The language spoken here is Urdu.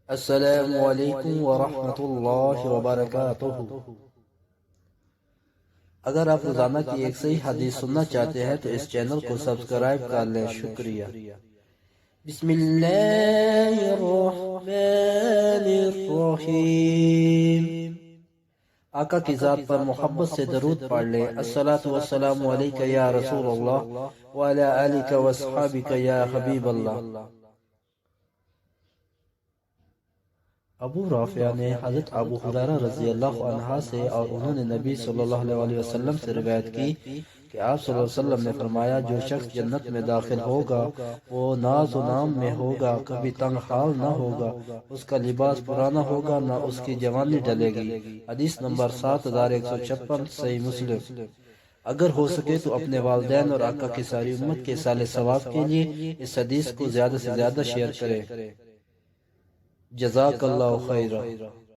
السلام علیکم ورحمۃ اللہ وبرکاتہ۔ اگر آپ روزانہ کی ایک صحیح حدیث سننا چاہتے ہیں تو اس چینل کو سبسکرائب کر لیں۔ شکریہ۔ بسم اللہ الرحمن الرحیم۔ آقا کی ذات پر محبت سے درود پڑھ لیں۔ الصلاۃ والسلام علیک یا رسول اللہ وعلی آلک واصحابک یا حبیب اللہ۔ ابو رافع نے حضرت ابو ہریرہ رضی اللہ عنہ سے اور انہوں نے نبی صلی اللہ علیہ وسلم سے روایت کی کہ آپ صلی اللہ علیہ وسلم نے فرمایا، جو شخص جنت میں داخل ہوگا وہ ناز و نام میں ہوگا، کبھی تنگ حال نہ ہوگا، اس کا لباس پرانا ہوگا، نہ اس کی جوانی ڈلے گی۔ حدیث نمبر 7156، صحیح مسلم۔ اگر ہو سکے تو اپنے والدین اور آقا کی ساری امت کے صالح ثواب کے لیے اس حدیث کو زیادہ سے زیادہ شیئر کریں۔ جزاک اللہ خیرہ۔